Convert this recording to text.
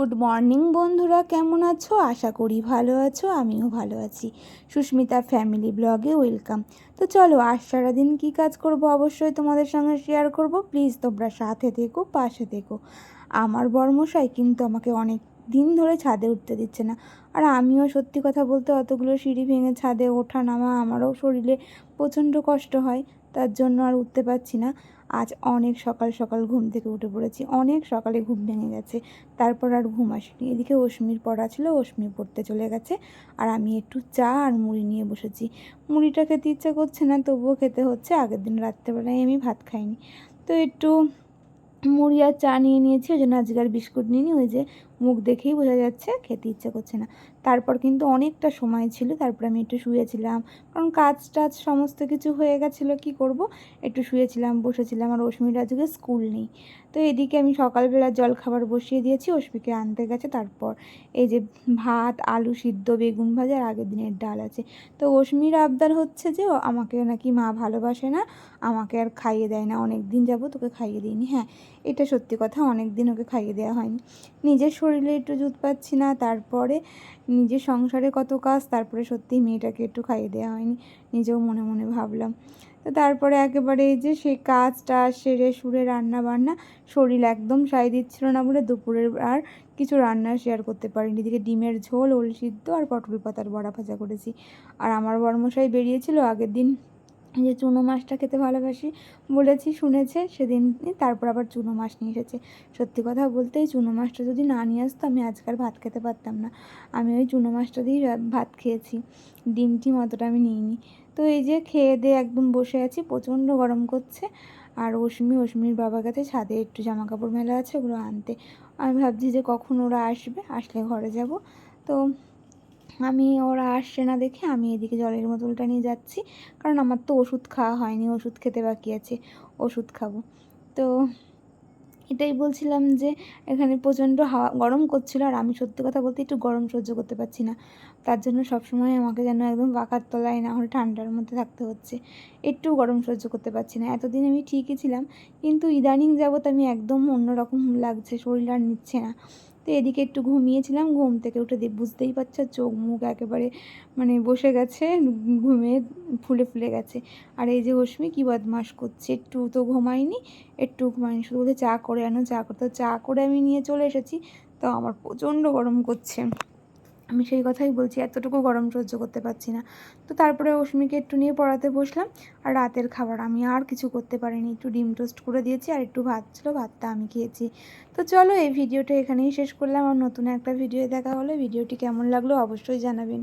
Good morning বন্ধুরা, কেমন আছো? আশা করি ভালো আছো, আমিও ভালো আছি। সুস্মিতা ফ্যামিলি ব্লগে ওয়েলকাম। তো চলো, আজ সারাদিন কী কাজ করব অবশ্যই তোমাদের সঙ্গে শেয়ার করব। প্লিজ তোমরা সাথে থেকো, পাশে থেকো। আমার বর্মশাই কিন্তু আমাকে অনেক দিন ধরে ছাদে উঠতে দিচ্ছে না। আর আমিও সত্যি কথা বলতে অতগুলো সিঁড়ি ভেঙে ছাদে ওঠা নামা আমারও শরীরে প্রচণ্ড কষ্ট হয়, তার জন্য আর উঠতে পারছি না। আজ অনেক সকাল সকাল ঘুম থেকে উঠে পড়েছি, অনেক সকালে ঘুম ভেঙে গেছে। তারপর আর ঘুম আসেনি। এদিকে অশ্মির পড়া ছিল, অশ্মি পড়তে চলে গেছে, আর আমি একটু চা আর মুড়ি নিয়ে বসেছি। মুড়িটা খেতে ইচ্ছা করছে না, তবুও খেতে হচ্ছে। আগের দিন রাত্রেবেলায় আমি ভাত খাইনি, তো একটু মুড়ি আর চা নিয়ে নিয়েছি। ওই জন্য আজকে আর বিস্কুট নিইনি। ওই যে মুখ দেখেই বোঝা যাচ্ছে খেতে ইচ্ছে করছে না। তারপর কিন্তু অনেকটা সময় ছিল, তারপর আমি একটু শুয়েছিলাম, কারণ কাজ টাজ সমস্ত কিছু হয়ে গেছিলো। কি করব, একটু শুয়েছিলাম, বসেছিলাম। আর অশ্মির আজকে স্কুল নেই, তো এদিকে আমি সকালবেলা জল খাবার বসিয়ে দিয়েছি, অশ্মিকে আনতে গেছে। তারপর এই যে ভাত, আলু সিদ্ধ, বেগুন ভাজা আর আগের দিনের ডাল আছে। তো অশ্মির আবদার হচ্ছে যে আমাকে নাকি মা ভালোবাসে না, আমাকে আর খাইয়ে দেয় না, অনেক দিন যাবত তোকে খাইয়ে দিইনি। হ্যাঁ, এটা সত্যি কথা, অনেক দিন ওকে খাইয়ে দেওয়া হয়নি। নিজের শরীরে একটু জুত পাচ্ছি না, তারপরে নিজের সংসারে কত কাজ, তারপরে সত্যি মেয়েটাকে একটু খাইয়ে দেওয়া হয়নি, নিজেও মনে মনে ভাবলাম। তো তারপরে একেবারে এই যে সেই কাজটা সেরে সুরে রান্না বান্না, শরীর একদম সায় দিচ্ছিল না বলে দুপুরের আর কিছু রান্না শেয়ার করতে পারিনি। এদিকে ডিমের ঝোল, ওল সিদ্ধ আর পটল পাতার বড়া ভাজা করেছি। আর আমার বরমশাই বেরিয়েছিল আগের দিন, যে চুনো মাছটা খেতে ভালোবাসি বলেছি, শুনেছে সেদিন। তারপর আবার চুনো মাছ নিয়ে এসেছে। সত্যি কথা বলতে এই চুনো মাছটা যদি না নিয়ে আসতো, আমি আজকাল ভাত খেতে পারতাম না। আমি ওই চুনো মাছটা দিয়েই ভাত খেয়েছি, ডিম টিম অতটা আমি নিইনি। তো এই যে খেয়ে দিয়ে একদম বসে আছি, প্রচণ্ড গরম করছে। আর অশ্মির বাবা গেছে ছাদে, একটু জামা কাপড় মেলা আছে, ওগুলো আনতে। আমি ভাবছি যে কখন ওরা আসবে, আসলে ঘরে যাব। তো আমি ওরা আসছে না দেখে আমি এদিকে জলের বোতলটা নিয়ে যাচ্ছি, কারণ আমার তো ওষুধ খাওয়া হয়নি, ওষুধ খেতে বাকি আছে, ওষুধ খাবো। তো এটাই বলছিলাম যে এখানে প্রচণ্ড হাওয়া, গরম করছিল। আর আমি সত্যি কথা বলতে একটু গরম সহ্য করতে পারছি না, তার জন্য সবসময় আমাকে যেন একদম পাখার তলায়, না হলে ঠান্ডার মধ্যে থাকতে হচ্ছে। একটু গরম সহ্য করতে পারছি না। এতদিন আমি ঠিকই ছিলাম, কিন্তু ইদানিং যাবৎ আমি একদম অন্যরকম লাগছে, শরীর আর নিচ্ছে না। তো এদিকে একটু ঘুমিয়েছিলাম, ঘুম থেকে উঠে বুঝতেই পারছো চোখ মুখ একেবারে মানে বসে গেছে, ঘুমে ফুলে ফুলে গেছে। আর এই যে অশ্মি কী বদমাশ করছে, একটু তো ঘুমায়নি, একটু ঘুমায়নি, শুধু বলতে চা করে আনো, চা করতে। চা করে আমি নিয়ে চলে এসেছি, তো আমার প্রচণ্ড গরম করছে। আমি সেই কথাই বলছি, এতটুকু গরম সহ্য করতে পারছি না। তো তারপরে অশ্মিকে একটু নিয়ে পড়াতে বসলাম। আর রাতের খাবার আমি আর কিছু করতে পারিনি, একটু ডিম টোস্ট করে দিয়েছি, আর একটু ভাত ছিল, ভাতটা আমি খেয়েছি। তো চলো, এই ভিডিওটা এখানেই শেষ করলাম। আর নতুন একটা ভিডিও দেখা হলে ভিডিওটি কেমন লাগলো অবশ্যই জানাবেন।